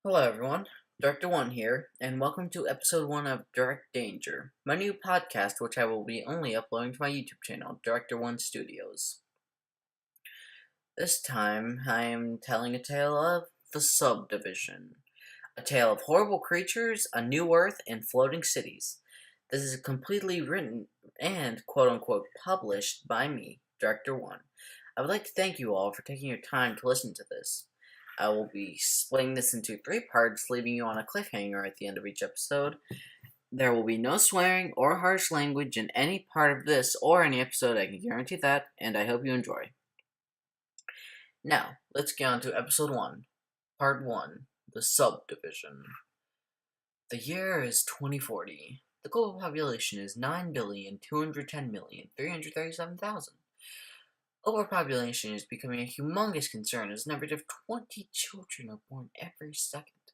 Hello everyone, Director One here, and welcome to episode 1 of Direct Danger, my new podcast which I will be only uploading to my YouTube channel, Director One Studios. This time, I am telling a tale of The Subdivision, a tale of horrible creatures, a new earth, and floating cities. This is completely written and quote-unquote published by me, Director One. I would like to thank you all for taking your time to listen to this. I will be splitting this into 3 parts, leaving you on a cliffhanger at the end of each episode. There will be no swearing or harsh language in any part of this or any episode, I can guarantee that, and I hope you enjoy. Now, let's get on to episode 1, part 1, The Subdivision. The year is 2040. The global population is 9,210,337,000. Overpopulation is becoming a humongous concern as an average of 20 children are born every second.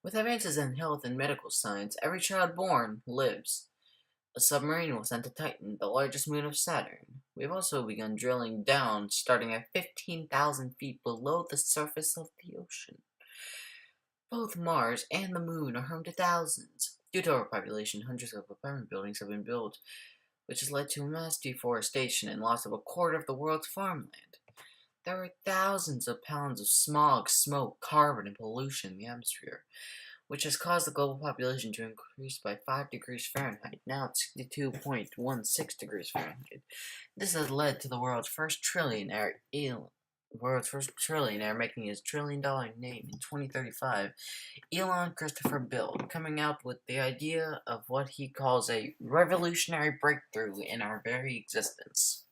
With advances in health and medical science, every child born lives. A submarine was sent to Titan, the largest moon of Saturn. We have also begun drilling down, starting at 15,000 feet below the surface of the ocean. Both Mars and the moon are home to thousands. Due to overpopulation, hundreds of apartment buildings have been built, which has led to mass deforestation and loss of a quarter of the world's farmland. There are thousands of pounds of smog, smoke, carbon, and pollution in the atmosphere, which has caused the global population to increase by 5 degrees Fahrenheit, now at 62.16 degrees Fahrenheit. This has led to the world's first trillionaire making his trillion-dollar name in 2035, Elon Christopher Bill, coming out with the idea of what he calls a revolutionary breakthrough in our very existence.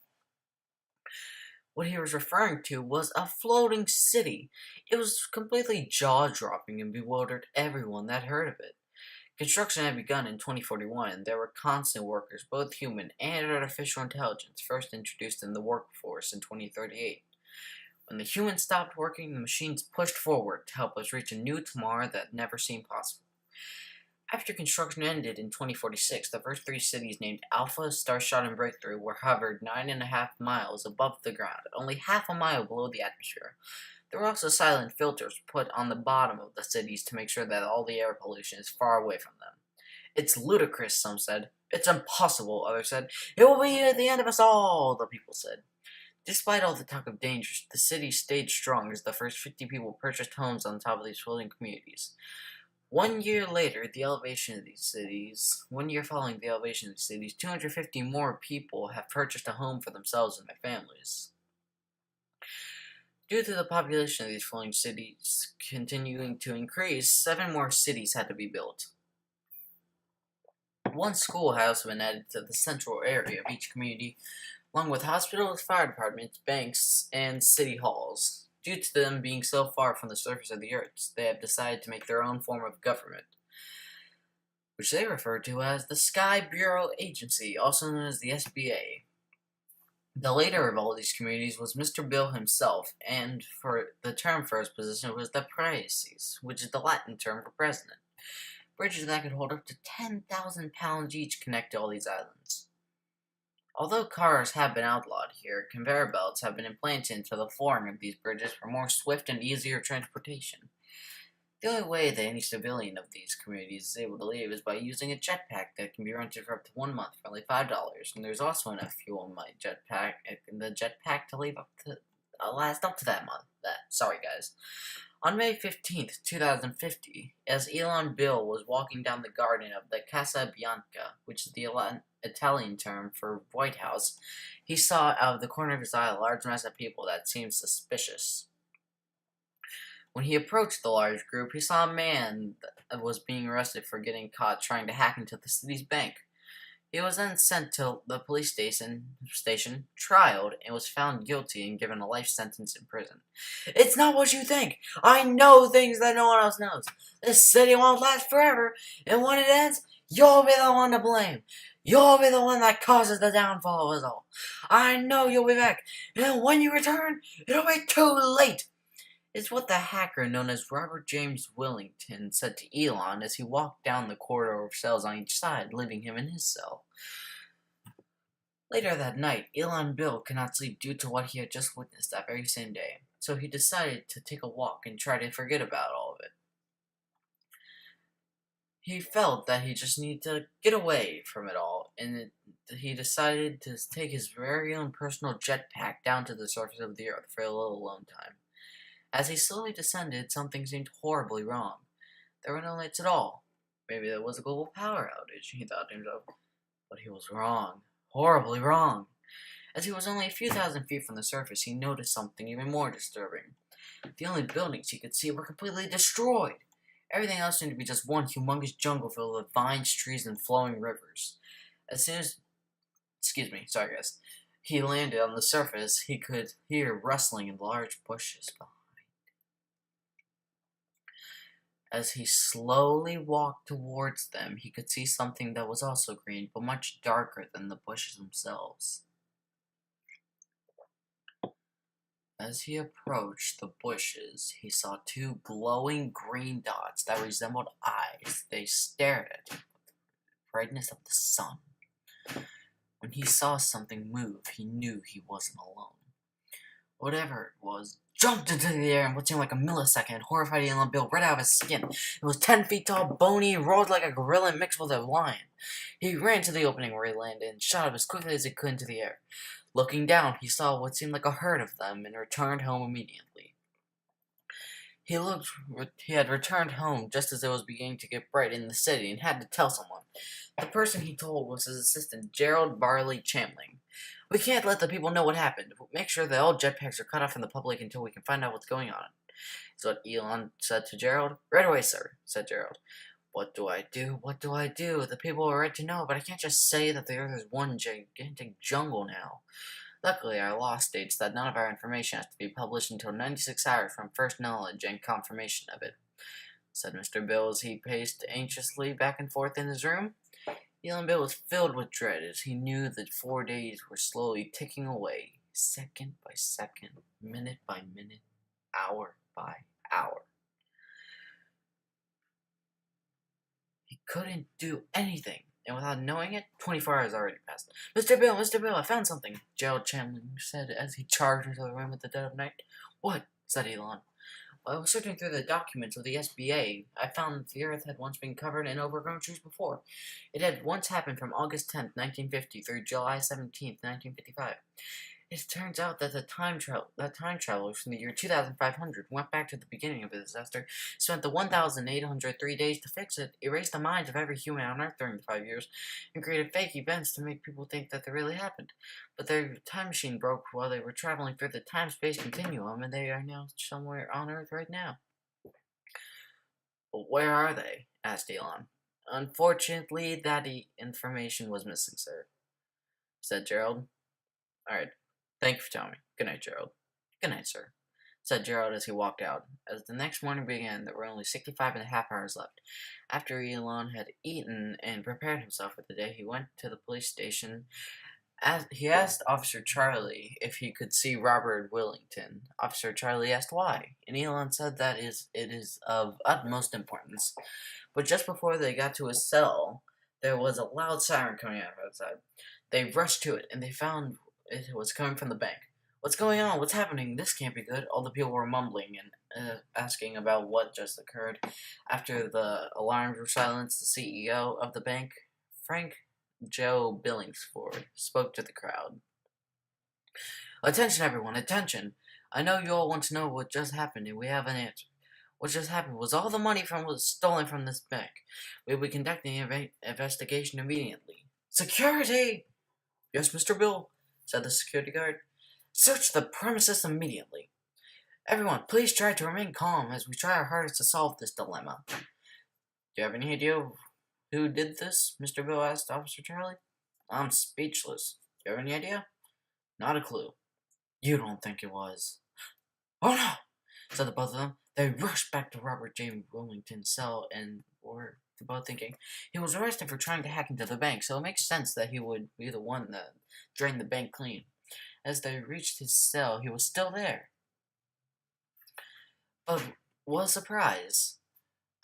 What he was referring to was a floating city. It was completely jaw-dropping and bewildered everyone that heard of it. Construction had begun in 2041, and there were constant workers, both human and artificial intelligence, first introduced in the workforce in 2038. When the humans stopped working, the machines pushed forward to help us reach a new tomorrow that never seemed possible. After construction ended in 2046, the first 3 cities named Alpha, Starshot, and Breakthrough were hovered 9.5 miles above the ground, only half a mile below the atmosphere. There were also silent filters put on the bottom of the cities to make sure that all the air pollution is far away from them. It's ludicrous, some said. It's impossible, others said. It will be the end of us all, the people said. Despite all the talk of dangers, the city stayed strong as the first 50 people purchased homes on top of these floating communities. 1 year following the elevation of these cities, 250 more people have purchased a home for themselves and their families. Due to the population of these floating cities continuing to increase, 7 more cities had to be built. 1 school had also been added to the central area of each community, along with hospitals, fire departments, banks, and city halls. Due to them being so far from the surface of the earth, they have decided to make their own form of government, which they refer to as the Sky Bureau Agency, also known as the SBA. The leader of all these communities was Mr. Bill himself, and for the term for his position was the Praeses, which is the Latin term for president. Bridges that could hold up to 10,000 pounds each connect to all these islands. Although cars have been outlawed here, conveyor belts have been implanted into the flooring of these bridges for more swift and easier transportation. The only way that any civilian of these communities is able to leave is by using a jetpack that can be rented for up to 1 month for only $5, and there's also enough fuel in the jetpack to last up to that month. Sorry guys. On May 15th, 2050, as Elon Bill was walking down the garden of the Casa Bianca, which is the Italian term for White House, he saw out of the corner of his eye a large mass of people that seemed suspicious. When he approached the large group, he saw a man that was being arrested for getting caught trying to hack into the city's bank. He was then sent to the police station, trialed, and was found guilty and given a life sentence in prison. It's not what you think. I know things that no one else knows. This city won't last forever, and when it ends, you'll be the one to blame. You'll be the one that causes the downfall of us all. I know you'll be back, and when you return, it'll be too late. It's what the hacker known as Robert James Willington said to Elon as he walked down the corridor of cells on each side, leaving him in his cell. Later that night, Elon Bill could not sleep due to what he had just witnessed that very same day, so he decided to take a walk and try to forget about all of it. He felt that he just needed to get away from it all, and he decided to take his very own personal jetpack down to the surface of the Earth for a little alone time. As he slowly descended, something seemed horribly wrong. There were no lights at all. Maybe there was a global power outage, he thought to himself. But he was wrong. Horribly wrong. As he was only a few thousand feet from the surface, he noticed something even more disturbing. The only buildings he could see were completely destroyed. Everything else seemed to be just one humongous jungle filled with vines, trees, and flowing rivers. As soon as, excuse me, sorry guys, he landed on the surface, he could hear rustling in large bushes behind. As he slowly walked towards them, he could see something that was also green, but much darker than the bushes themselves. As he approached the bushes, he saw two glowing green dots that resembled eyes. They stared at him with the brightness of the sun. When he saw something move, he knew he wasn't alone. Whatever it was jumped into the air in what seemed like a millisecond, horrified Elon Bill right out of his skin. It was 10 feet tall, bony, and roared like a gorilla mixed with a lion. He ran to the opening where he landed and shot up as quickly as he could into the air. Looking down, he saw what seemed like a herd of them and returned home immediately. He had returned home just as it was beginning to get bright in the city and had to tell someone. The person he told was his assistant, Gerald Barley Chamling. We can't let the people know what happened. Make sure that all jetpacks are cut off from the public until we can find out what's going on. Is what Elon said to Gerald. Right away, sir, said Gerald. What do I do? What do I do? The people are right to know, but I can't just say that the Earth is one gigantic jungle now. Luckily, our law states that none of our information has to be published until 96 hours from first knowledge and confirmation of it, said Mr. Bill as he paced anxiously back and forth in his room. Elon Bill was filled with dread as he knew that 4 days were slowly ticking away, second by second, minute by minute, hour by hour. He couldn't do anything, and without knowing it, 24 hours already passed. Mr. Bill, I found something, Gerald Chamberlain said as he charged into the room at the dead of night. What? Said Elon. While I was searching through the documents of the SBA, I found that the Earth had once been covered in overgrown trees before. It had once happened from August 10th, 1950 through July 17th, 1955. It turns out that time travelers from the year 2500 went back to the beginning of the disaster, spent the 1,803 days to fix it, erased the minds of every human on Earth during the 5 years, and created fake events to make people think that they really happened. But their time machine broke while they were traveling through the time-space continuum, and they are now somewhere on Earth right now. But where are they? Asked Elon. Unfortunately, that information was missing, sir, said Gerald. All right. Thank you for telling me. Good night, Gerald. Good night, sir, said Gerald as he walked out. As the next morning began, there were only 65.5 hours left. After Elon had eaten and prepared himself for the day, he went to the police station. He asked Officer Charlie if he could see Robert Willington. Officer Charlie asked why, and Elon said that it is of utmost importance. But just before they got to his cell, there was a loud siren coming out of outside. They rushed to it, and they found it was coming from the bank. What's going on? What's happening? This can't be good. All the people were mumbling and asking about what just occurred. After the alarms were silenced, the CEO of the bank, Frank Joe Billingsford, spoke to the crowd. Attention, everyone, attention. I know you all want to know what just happened, and we have an answer. What just happened was all the money was stolen from this bank. We will be conducting an investigation immediately. Security! Yes, Mr. Bill, said the security guard. Search the premises immediately. Everyone, please try to remain calm as we try our hardest to solve this dilemma. Do you have any idea who did this? Mr. Bill asked Officer Charlie. I'm speechless. Do you have any idea? Not a clue. You don't think it was? Oh no! Said the both of them. They rushed back to Robert J. Willington's cell and were both thinking he was arrested for trying to hack into the bank, so it makes sense that he would be the one that drained the bank clean. As they reached his cell, he was still there. But what a surprise.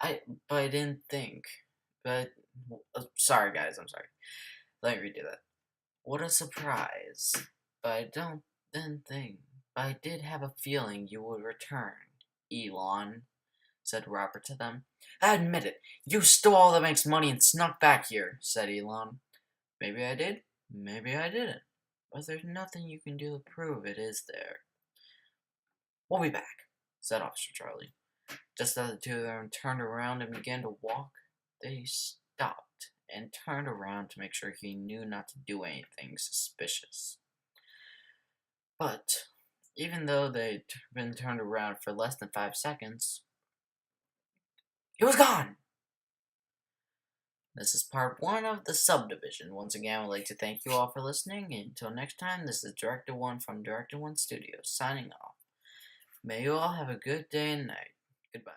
I didn't think. But, sorry guys, I'm sorry. Let me redo that. What a surprise. But I didn't think. But I did have a feeling you would return, Elon, said Robert to them. Admit it. You stole all the bank's money and snuck back here, said Elon. Maybe I did. Maybe I didn't. But there's nothing you can do to prove it, is there? We'll be back, said Officer Charlie. Just as the two of them turned around and began to walk, they stopped and turned around to make sure he knew not to do anything suspicious. But even though they'd been turned around for less than 5 seconds, he was gone! This is part 1 of the subdivision. Once again, I would like to thank you all for listening. Until next time, this is Director One from Director One Studios, signing off. May you all have a good day and night. Goodbye.